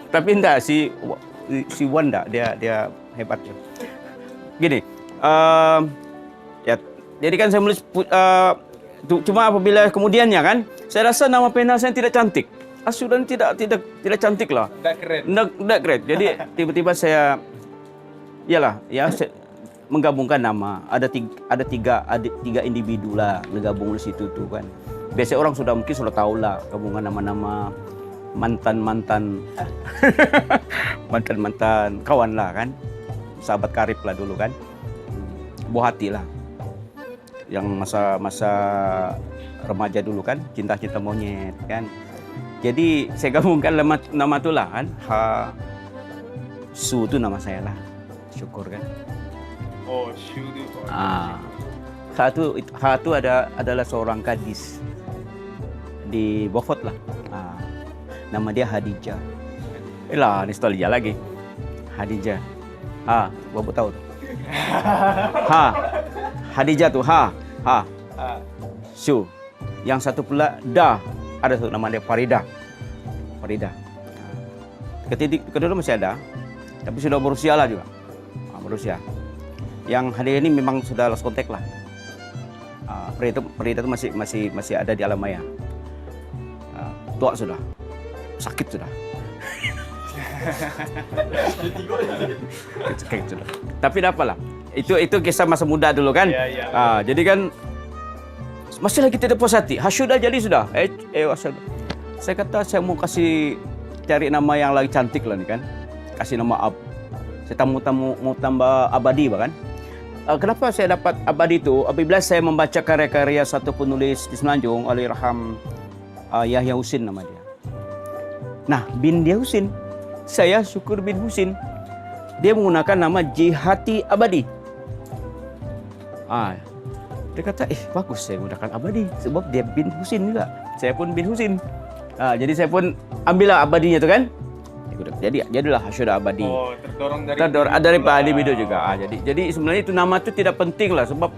Tapi enggak si Wanda dia hebat. Gini, ya jadi kan saya menulis cuma apabila kemudiannya kan saya rasa nama pena saya tidak cantik. Sudah tidak cantik lah. Nggak keren. Nggak keren. Jadi tiba-tiba saya menggabungkan nama. Ada tiga individu lah bergabung di situ tuh kan. Biasanya orang mungkin sudah tahu lah gabungan nama-nama mantan kawan lah kan, sahabat karib lah dulu kan, buah hati lah, yang masa remaja dulu kan, cinta monyet kan. Jadi saya gabungkan nama itu lah kan, Su itu nama saya lah, syukur kan. Oh, Shu itu. Ha itu adalah seorang gadis di Beaufort lah. Nama dia Hadijah. Nostalgia lagi. Hadijah. Bapak tahu tuh. Hadijah tuh Shu. Yang satu pula ada tuh nama dia Farida. Kedua masih ada, tapi sudah berusia lah juga. Berusia. Yang Hadijah ini memang sudah lost contact lah. Farida itu masih ada di alam maya. Tua sudah. Sakit sudah. Sakit sudah. Tapi apalah. Itu kisah masa muda dulu kan. Jadi kan masih lagi tidak puas hati. Sudah jadi sudah. Saya kata saya mau cari nama yang lagi cantik lah nih kan. Kasih nama saya mau tambah abadi bahkan. Kenapa saya dapat abadi itu? Apabila saya membaca karya-karya satu penulis di Semenanjung, Allahyarham Yahya Husin nama dia. Nah, bin dia Husin. Saya Syukur bin Husin. Dia menggunakan nama Jihati Abadi. Dia kata, bagus saya menggunakan Abadi. Sebab dia bin Husin juga. Saya pun bin Husin. Jadi saya pun ambillah Abadinya itu kan. Jadilah Hasyuda Abadi. Oh, terdorong dari Pak Adi Bido juga. Jadi sebenarnya itu nama itu tidak penting lah. Sebab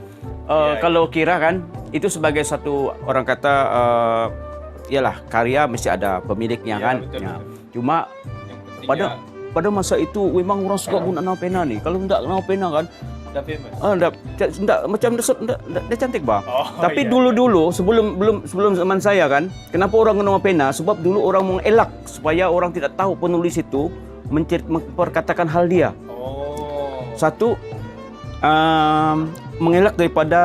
kalau kira kan, itu sebagai satu orang kata, iyalah karya mesti ada pemiliknya kan. Betul. Cuma pada masa itu memang orang suka guna nama pena nih. Kalau enggak nama pena kan, macam dia cantik bang. Tapi dulu sebelum zaman saya kan, kenapa orang guna nama pena? Sebab dulu orang mengelak supaya orang tidak tahu penulis itu memperkatakan hal dia. Satu, mengelak daripada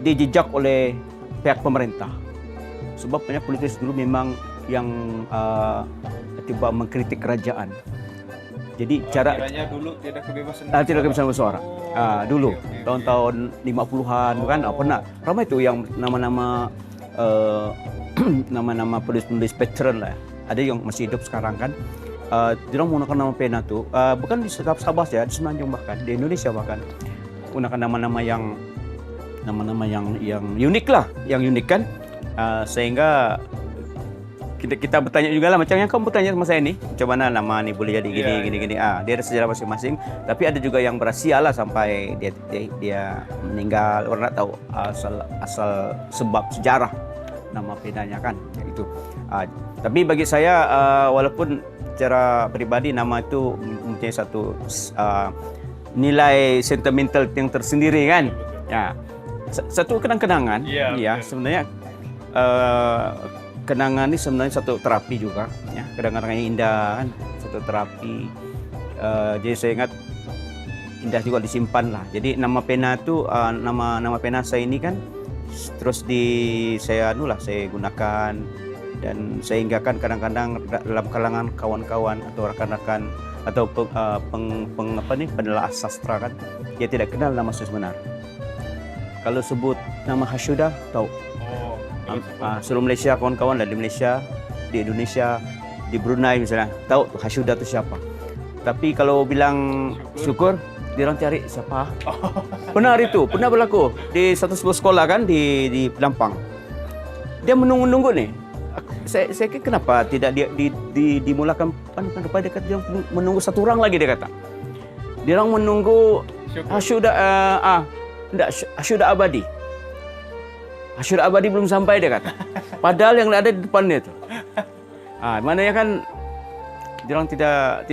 dijejak oleh pihak pemerintah. Sebab banyak politikus dulu memang yang tiba mengkritik kerajaan. Jadi caranya dulu tidak kebebasan bersuara. Dulu tahun-tahun 50-an kan pernah ramai itu yang nama-nama nama-nama penulis veteran lah. Ada yang masih hidup sekarang kan. Dia menggunakan nama pena tuh bukan di Sabah ya, di Semenanjung bahkan di Indonesia bahkan menggunakan nama-nama yang unik lah, yang unik kan. Sehingga kita bertanya juga lah, macam yang kamu bertanya sama saya nih, macam mana nama nih boleh jadi gini. Dia ada sejarah masing-masing, tapi ada juga yang berhasil lah sampai dia meninggal. Orang tak tahu asal sebab sejarah nama penanya kan, itu. Tapi bagi saya walaupun secara pribadi nama itu mempunyai satu nilai sentimental yang tersendiri kan. Ya, satu kenang-kenangan. Sebenarnya kenangan ini sebenarnya satu terapi juga, ya. Kenangan yang indah kan, satu terapi. Jadi saya ingat indah juga disimpan lah. Jadi nama pena itu nama pena saya ini kan terus saya gunakan dan sehingga kan kadang-kadang dalam kalangan kawan-kawan atau rekan-rekan atau penelaah sastra kan, dia tidak kenal nama saya sebenar. Kalau sebut nama Hasyuda tahu. Seluruh Malaysia, kawan-kawan dari Malaysia, di Indonesia, di Brunei misalnya, tahu tuh Hasyuda itu siapa. Tapi kalau bilang Syukur, dia orang cari siapa. Benar itu, pernah berlaku di satu sebuah sekolah kan di Pelampang. Dia menunggu-nunggu nih. Saya kira kenapa tidak dimulakan kepada dia menunggu satu orang lagi, dia kata. Dia orang menunggu Hasyuda Hasyuda Abadi. Hasyuda Abadi belum sampai, dia kata. Padahal yang ada di depannya itu. Mana ya kan Diorang tidak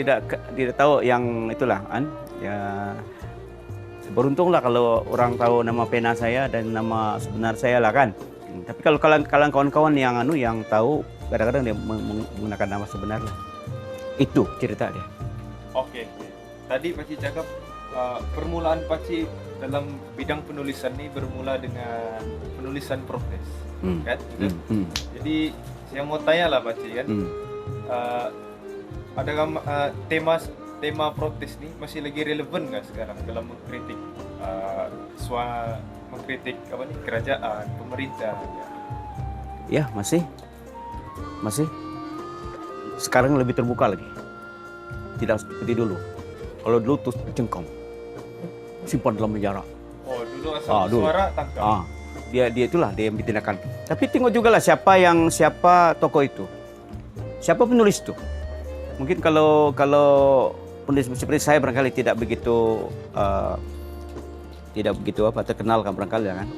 tahu yang itulah kan. Ya beruntunglah kalau orang tahu nama pena saya dan nama sebenar saya lah kan. Tapi kalau kalian kawan-kawan yang tahu kadang-kadang dia menggunakan nama sebenar lah. Itu cerita dia. Oke. Tadi Paci cakap permulaan Paci dalam bidang penulisan ini bermula dengan penulisan protes, kan? Jadi saya mau tanya lah Paci kan, adakah tema protes ini masih lagi relevan nggak sekarang dalam mengkritik mengkritik apa nih kerajaan, pemerintah? Ya masih. Sekarang lebih terbuka lagi. Tidak seperti dulu. Kalau dulu tuh cengkong, simpan dalam penjara. Oh dulu asal suara tangkap. Dia itulah dia yang ditindakan. Tapi tengok juga lah siapa tokoh itu, siapa penulis itu. Mungkin kalau penulis seperti saya barangkali tidak begitu terkenal kan barangkali kan.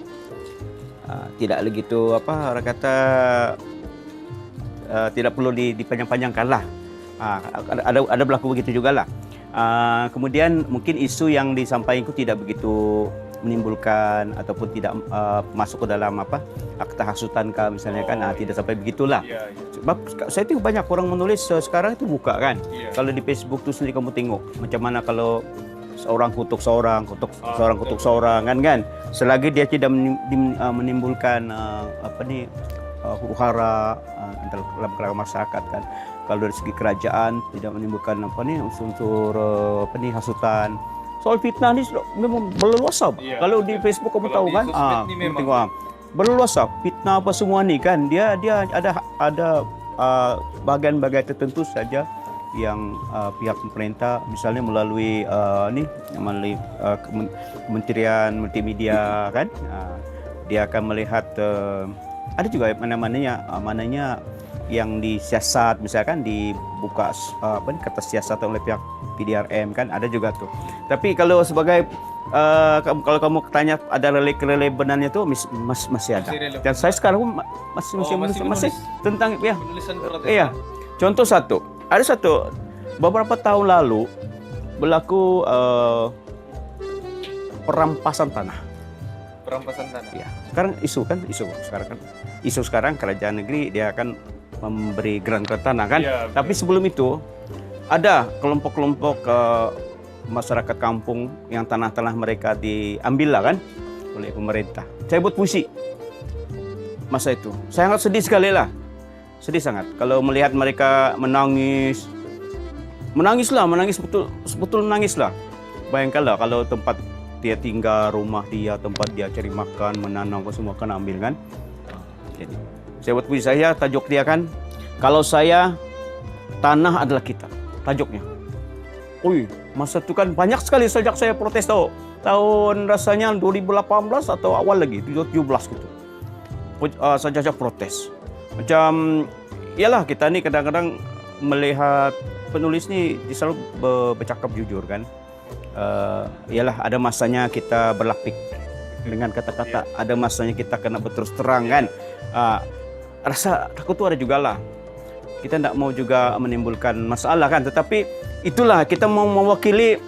Tidak begitu orang kata tidak perlu dipanjang-panjangkan lah. Ada berlaku begitu juga lah. Kemudian mungkin isu yang disampaikan itu tidak begitu menimbulkan ataupun tidak masuk ke dalam akta hasutan misalnya kan, tidak sampai begitulah. Sebab saya tengok banyak orang menulis sekarang itu buka kan. Kalau di Facebook tuh sendiri kamu tengok macam mana kalau seorang kutuk seorang kan. Selagi dia tidak menimbulkan huru-hara dalam kalangan masyarakat kan. Kalau dari segi kerajaan tidak menimbulkan unsur hasutan. Soal fitnah ini memang berleluasa. Kalau di Facebook kamu tahu kan, berleluasa fitnah apa semua nih kan. Dia ada bagian-bagian tertentu saja yang pihak pemerintah misalnya melalui Kementerian Multimedia kan, dia akan melihat ada juga mananya yang disiasat misalkan dibuka kertas siasat oleh pihak PDRM kan, ada juga tuh. Tapi kalau sebagai kalau kamu tanya ada relevanannya tuh masih ada. Dan saya sekarang masih tentang penulisan protes. Iya. Contoh ada beberapa tahun lalu berlaku perampasan tanah. Ya. Sekarang isu sekarang kerajaan negeri dia akan memberi grant ke tanah kan. Tapi sebelum itu ada kelompok-kelompok masyarakat kampung yang tanah-tanah mereka diambil lah kan oleh pemerintah. Saya buat puisi masa itu. Sangat sedih sekali lah. Sedih sangat kalau melihat mereka menangis betul menangis lah. Bayangkanlah kalau tempat dia tinggal, rumah dia, tempat dia cari makan, menanam apa semua kan ambil kan. Jadi saya buat puisi saya, tajuk dia kan, kalau saya tanah adalah kita, tajuknya. Masa itu kan banyak sekali sejak saya protes tahun rasanya 2018 atau awal lagi 2017 gitu. Saja protes. Macam iyalah kita nih kadang-kadang melihat penulis nih selalu bercakap jujur kan. Iyalah ada masanya kita berlapik dengan kata-kata, ada masanya kita kena berterus terang kan. Rasa takut itu ada juga lah. Kita tidak mau juga menimbulkan masalah kan, tetapi itulah kita mau mewakili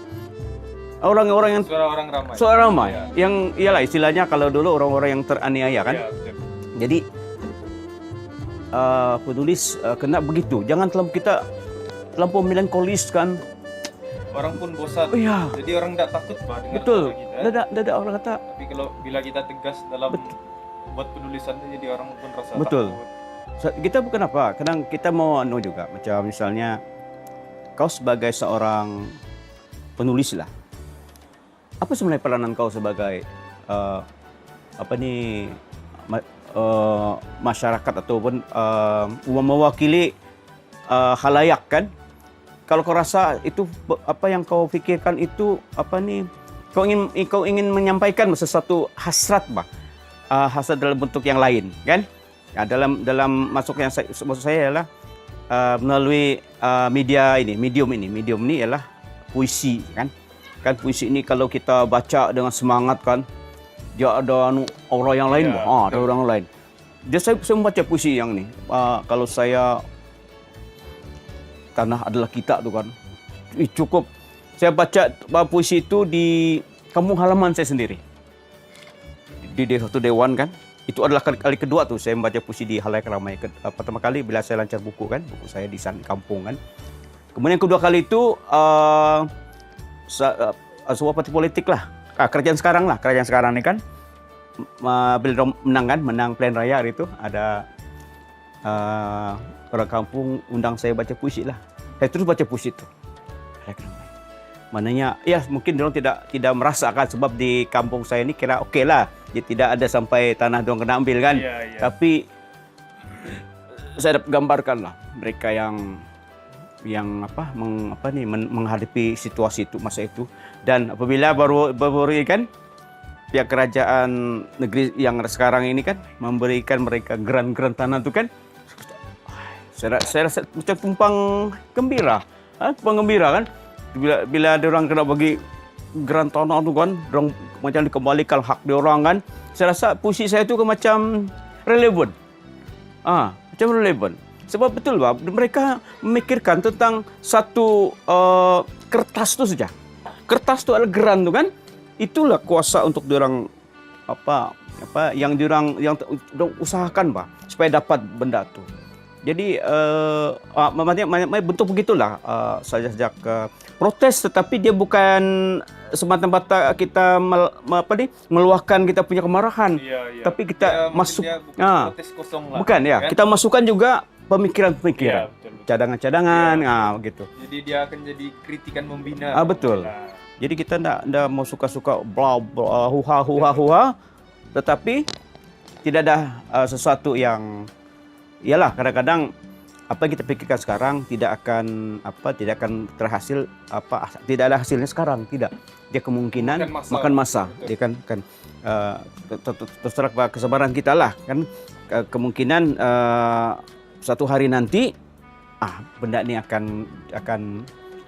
orang-orang yang suara ramai yang iyalah istilahnya kalau dulu orang-orang yang teraniaya kan. Jadi penulis kena begitu, jangan terlampau melankolis kan. Orang pun bosan. Jadi orang tidak takut dengar betul. Kita. Tidak orang kata. Tapi bila kita tegas dalam buat penulisannya, jadi orang pun rasa betul. takut. Kita bukan apa, kadang kita mau juga macam misalnya kau sebagai seorang penulis lah. Apa sebenarnya peranan kau sebagai masyarakat ataupun mewakili khalayak kan? Kalau kau rasa itu apa yang kau pikirkan itu kau ingin menyampaikan sesuatu hasrat hasrat dalam bentuk yang lain kan? Ya, dalam maksud saya adalah melalui medium ini ialah puisi kan puisi ini kalau kita baca dengan semangat kan dia ada aura yang lain ada orang lain. Saya membaca puisi yang ini kalau saya tanah adalah kita tuh kan. Cukup saya baca puisi itu di kampung halaman saya sendiri. Di satu dewan kan. Itu adalah kali kedua tuh saya membaca puisi di halayak ramai. Pertama kali bila saya lancar buku kan, buku saya di kampung kan. Kemudian kedua kali itu sebuah partai politik lah. Kerajaan sekarang ini kan. Beliau menang kan, menang pilihan raya hari itu. Ada orang kampung undang saya baca puisi lah. Saya terus baca puisi itu. Mananya, ya mungkin orang tidak merasakan sebab di kampung saya ini kira okey lah. Dia tidak ada sampai tanah dorang kena ambil kan. Tapi saya dapat gambarkan lah mereka yang menghadapi situasi itu masa itu. Dan apabila baru kan pihak kerajaan negeri yang sekarang ini kan memberikan mereka geran-geran tanah itu kan, saya rasa macam tumpang gembira kan. Bila dia orang kena bagi geran tanah tu kan, orang macam dikembalikan hak dia orang kan. Saya rasa puisi saya tu kan macam relevan. Macam relevan. Sebab betul bah, mereka memikirkan tentang satu kertas tu saja. Kertas tu adalah geran tu kan. Itulah kuasa untuk dia orang yang dia orang usahakan bah supaya dapat benda tu. Jadi bentuk begitulah sejak protes, tetapi dia bukan semata-mata kita meluahkan kita punya kemarahan, tapi kita masuk protes kosong lah. Bukan ya, kan? Kita masukkan juga pemikiran-pemikiran, cadangan-cadangan, begitu. Jadi dia akan jadi kritikan membina. Betul. Jadi kita tidak mau suka-suka bla bla huha, tetapi tidak ada sesuatu yang ialah kadang-kadang apa yang kita pikirkan sekarang tidak akan terhasil tidak ada hasilnya sekarang, tidak. Dia kemungkinan makan masa. Dia kan terserah kesabaran kita lah kan, kemungkinan satu hari nanti benda ini akan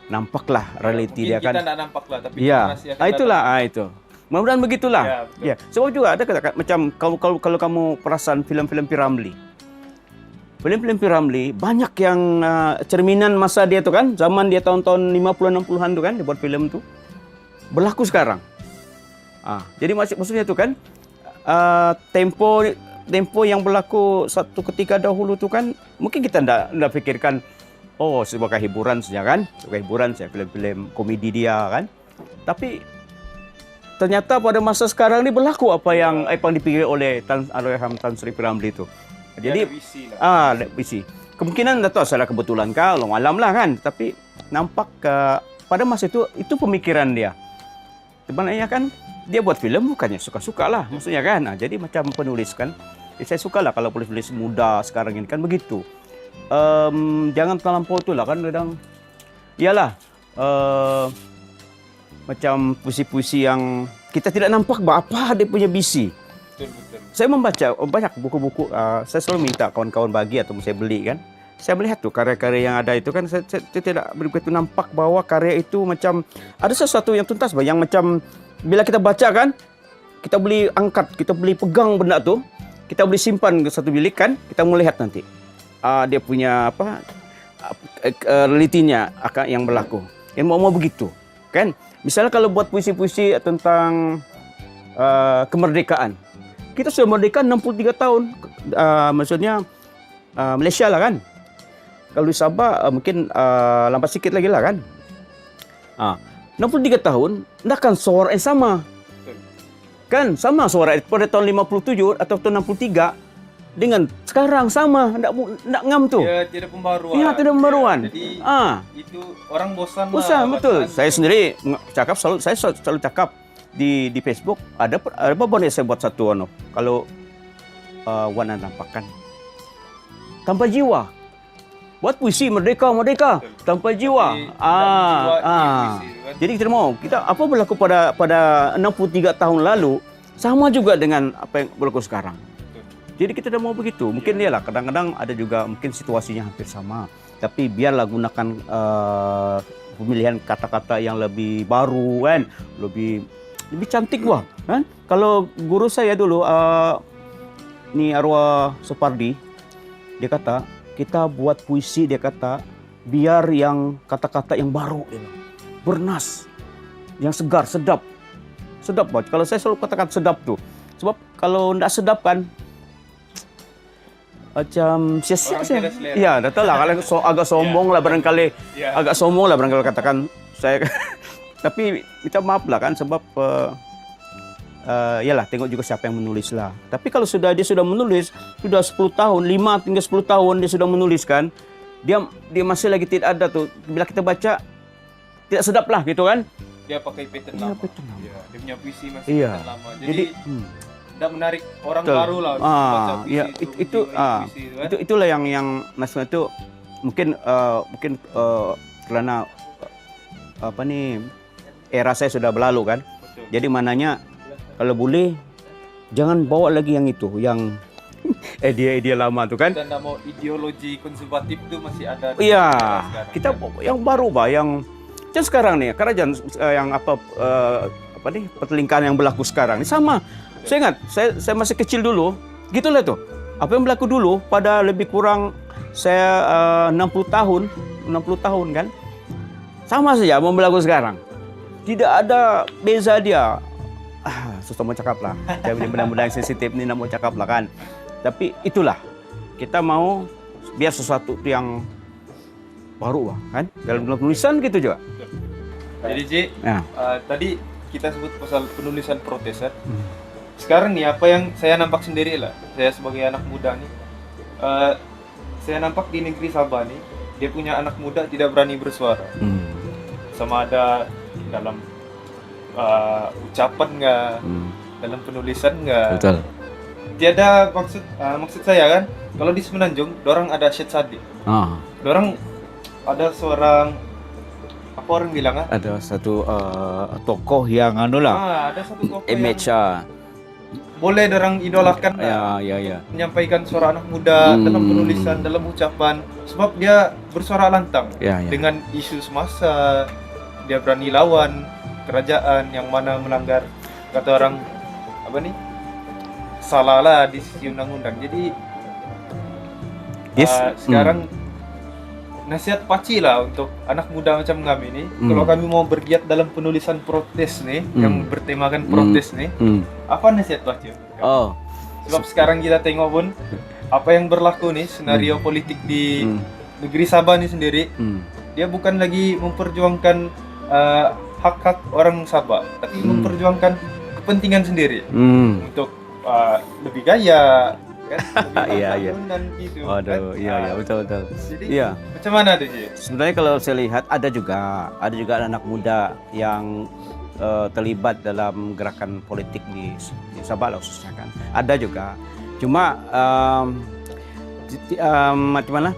nampaklah realiti dia kan. Kita tidak nampak lah, tapi itulah itu. Mudah-mudahan begitulah. Ya. Sebab juga ada kata macam kalau kamu perasan film-film P. Ramlee. Film-film P. Ramlee banyak yang cerminan masa dia tu kan, zaman dia tahun-tahun 50-60-an tu kan, dia buat film tu. Berlaku sekarang. Jadi maksudnya tu kan tempo yang berlaku satu ketika dahulu tu kan, mungkin kita tidak fikirkan sebagai hiburan saja kan, sebagai hiburan saja film-film komedi dia kan. Tapi ternyata pada masa sekarang ni berlaku apa yang dipikir oleh Tan Sri P. Ramlee itu. Jadi visi. Kemungkinan tak tahu salah kebetulan kah, Allah alam lah kan. Tapi nampak pada masa itu pemikiran dia. Sebenarnya kan dia buat film bukannya suka-suka lah, maksudnya kan. Jadi macam penulis kan. Saya suka lah kalau penulis muda sekarang ini kan begitu. Jangan terlampau tu lah kan kadang. Iyalah. Macam puisi-puisi yang kita tidak nampak apa dia punya visi. Betul. Saya membaca banyak buku-buku. Saya selalu minta kawan-kawan bagi atau saya beli kan. Saya melihat tuh karya-karya yang ada itu kan, saya tidak begitu nampak bahwa karya itu macam ada sesuatu yang tuntas, yang macam bila kita baca kan, kita boleh angkat, kita boleh pegang benda tu, kita boleh simpan ke satu bilik kan, kita melihat nanti dia punya realitinya yang berlaku. Yang mau begitu kan. Misalnya kalau buat puisi-puisi tentang kemerdekaan, kita sudah merdeka 63 tahun, maksudnya Malaysia lah kan. Kalau di Sabah mungkin lambat sikit lagi lah kan. 63 tahun, takkan suara yang sama. Kan sama suara pada tahun 57 atau tahun 63 dengan sekarang sama, tak ngam tu. Ya, tidak pembaruan. Ya, tidak pembaruan. Jadi itu orang bosan lah. Bosan, betul. Saya sendiri cakap saya selalu cakap di Facebook, ada apa yang saya buat satu kalau warna nampakkan tanpa jiwa. Buat puisi merdeka tanpa jiwa. Jadi kita mau apa berlaku pada 63 tahun lalu sama juga dengan apa yang berlaku sekarang. Jadi kita tidak mau begitu. Mungkin dia lah kadang-kadang ada juga mungkin situasinya hampir sama. Tapi biarlah gunakan pemilihan kata-kata yang lebih baru kan, lebih cantik kan. Kalau guru saya dulu ni arwah Supardi, dia kata kita buat puisi, dia kata biar yang kata-kata yang baru, bernas, yang segar, sedap. Sedap, Pak. Kalau saya selalu katakan sedap tuh. Sebab kalau tidak sedap kan, macam sia-sia. Orang tidak selera. Iya, dah tahu lah. Kalau agak sombong lah barangkali. Iya. Agak sombong lah barangkali katakan saya. Tapi minta maaf lah kan, sebab yalah tengok juga siapa yang menulis lah. Tapi kalau dia sudah menulis, sudah 10 tahun, 5 hingga 10 tahun dia sudah menuliskan, dia masih lagi tidak ada tuh. Bila kita baca, tidak sedap lah gitu kan. Dia pakai pattern Iya, lama. pattern lama. Iya, dia punya puisi masih Iya. pattern lama. Jadi, Jadi tidak menarik orang betul. baru lah untuk baca puisi Ya, itu. itu, puisi itu, kan? itulah yang maksudnya itu mungkin karena apa nih era saya sudah berlalu kan. Betul. Jadi mananya kalau boleh jangan bawa lagi yang itu, yang idea lama tuh kan. Kita tidak mau ideologi konservatif itu masih ada. Iya, sekarang, kita kan? yang baru Pak, yang sekarang nih kerajaan yang apa nih pertelingkahan yang berlaku sekarang ini sama. Saya ingat, saya masih kecil dulu, gitulah tuh. Apa yang berlaku dulu pada lebih kurang saya 60 tahun kan. Sama saja mau berlaku sekarang. Tidak ada beza dia. Susah mau cakap lah. Saya benar-benar yang sensitif ni nak mau cakap lah kan. Tapi itulah, kita mau biar sesuatu yang baru lah kan. Dalam tulisan gitu juga. Jadi Ji, Ya. tadi kita sebut pasal penulisan protes kan. Sekarang nih apa yang saya nampak sendiri lah, saya sebagai anak muda nih, saya nampak di negeri Sabah nih, dia punya anak muda tidak berani bersuara. Sama ada dalam ucapan nggak, dalam penulisan nggak. Betul. Tiada maksud saya kan, kalau di Semenanjung, dorang ada Syed Saddiq. Dorang ada seorang apa orang bilang ah? Ada satu tokoh yang anu lah, Ada satu tokoh image yang boleh dorang idolakan lah. ya. Menyampaikan suara anak muda dalam penulisan, dalam ucapan, sebab dia bersuara lantang Ya. dengan isu semasa. Dia berani lawan kerajaan yang mana melanggar, kata orang apa nih, salah lah di sisi undang-undang. Jadi sekarang nasihat paci lah untuk anak muda macam kami nih, kalau kami mau bergiat dalam penulisan protes nih, yang bertemakan protes nih, apa nasihat paci? Sebab sekarang kita tengok pun apa yang berlaku nih, senario politik di negeri Sabah nih sendiri, dia bukan lagi memperjuangkan hak-hak orang Sabah, tapi memperjuangkan kepentingan sendiri untuk lebih gaya, kan? Iya. Dan gitu. Waduh, kan? iya, betul. Jadi Iya. macam mana tuh Ji? Sebenarnya kalau saya lihat ada juga anak muda yang terlibat dalam gerakan politik di Sabah lah khususnya kan. Ada juga. Cuma macam mana?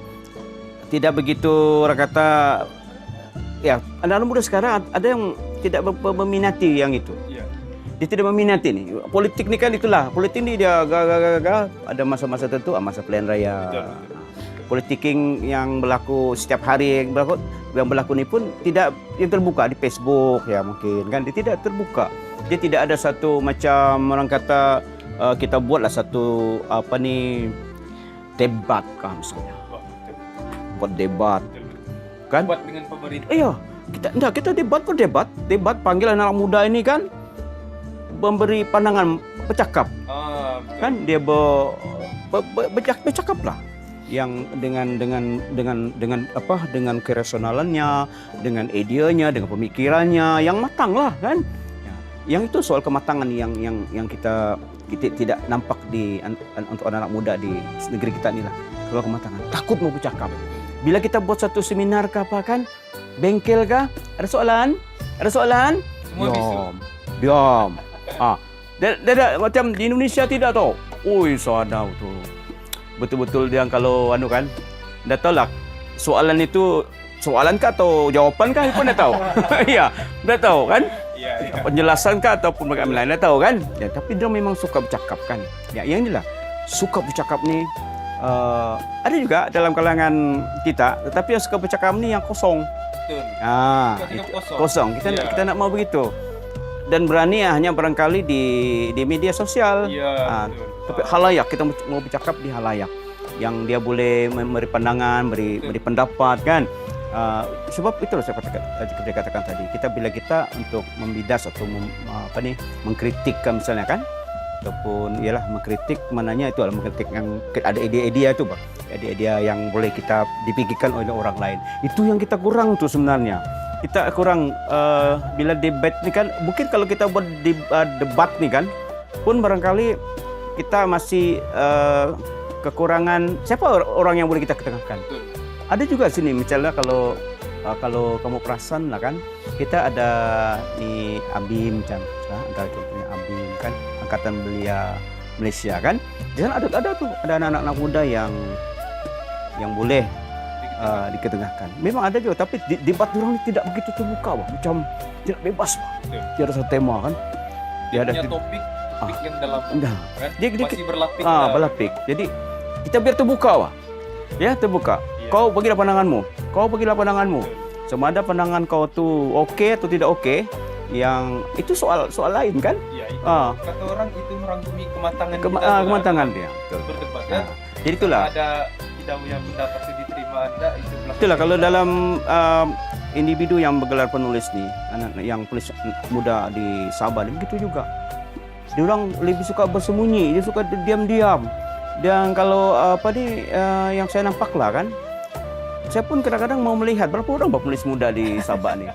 Tidak begitu orang kata ya, anak muda sekarang ada yang tidak meminati yang itu. Iya. Dia tidak meminati nih. Politik ni kan itulah. Politik ni dia ada masa-masa tertentu, masa pilihan raya. Politik yang berlaku setiap hari yang berlaku ni pun tidak yang terbuka di Facebook ya mungkin kan. Dia tidak terbuka. Dia tidak ada satu macam orang kata kita buatlah satu apa ni debat kan misalnya. Buat debat kan? Buat dengan pemerintah. Iya, kita debat panggil anak muda ini kan memberi pandangan, bercakap kan, dia bercakap lah yang dengan apa, dengan kerasionalannya, dengan idenya, dengan pemikirannya yang matang lah kan. Yang itu soal kematangan yang kita tidak nampak untuk anak muda di negeri kita ni lah. Soal kematangan, takut mau bercakap. Bila kita buat satu seminar ke apa kan, bengkel kah, ada soalan? Semua bisu. Diam. Dia macam di Indonesia tidak tahu. Oi, sadau tu. Betul-betul dia kalau anu kan, dah tahu lah soalan itu soalan kah atau jawapan kah pun dah tahu. Iya, dah tahu kan? Iya. Penjelasan kah ataupun bagaimana lain dah tahu kan? Ya, tapi dia memang suka bercakap kan. Ya, yang inilah suka bercakap ni. Ada juga dalam kalangan kita, tetapi yang suka bercakap ni yang kosong. Betul. Kosong. Kita nak mau begitu. Dan berani hanya barangkali di media sosial. Iya. Tapi halayak, kita mau bercakap di halayak. Yang dia boleh memberi pandangan, beri pendapat kan. Sebab itu loh saya katakan tadi, bila kita untuk membidas atau mengkritik misalnya kan, ataupun ialah mengkritik mananya itu adalah mengkritik yang ada ide-ide itu Bang. Ide-ide yang boleh kita dipikirkan oleh orang lain. Itu yang kita kurang tuh sebenarnya. Kita kurang bila debat ini kan, mungkin kalau kita buat debat nih kan, pun barangkali kita masih kekurangan siapa orang yang boleh kita ketengahkan. Ada juga sini misalnya kalau kamu perasan lah kan, kita ada di ABIM kan, ada contohnya ABIM kan, Angkatan Belia Malaysia kan. Di sana ada anak-anak muda yang boleh diketengahkan. Memang ada juga, tapi debat orang ini tidak begitu terbuka, Bang. Macam tidak bebas, Bang. Tidak ada satu tema kan. Dia ada topik yang dalam kan? Masih berlapik. Berlapik. Jadi kita biar terbuka, Bang. Ya, terbuka. Kau bagilah pandanganmu. Sama ada pandangan kau tuh oke atau tidak oke, yang itu soal lain kan? Iya, itu. Kata orang itu merangkumi kematangan kematangan dia. Berdebat kan? Jadi itulah. Ada tidak yang pendapat itu diterima Anda itu. Itulah kalau dalam individu yang bergelar penulis nih, anak yang penulis muda di Sabah nih, begitu juga. Dia orang lebih suka bersembunyi, dia suka diam-diam. Dan kalau yang saya nampak lah kan, saya pun kadang-kadang mau melihat berapa orang penulis muda di Sabah nih.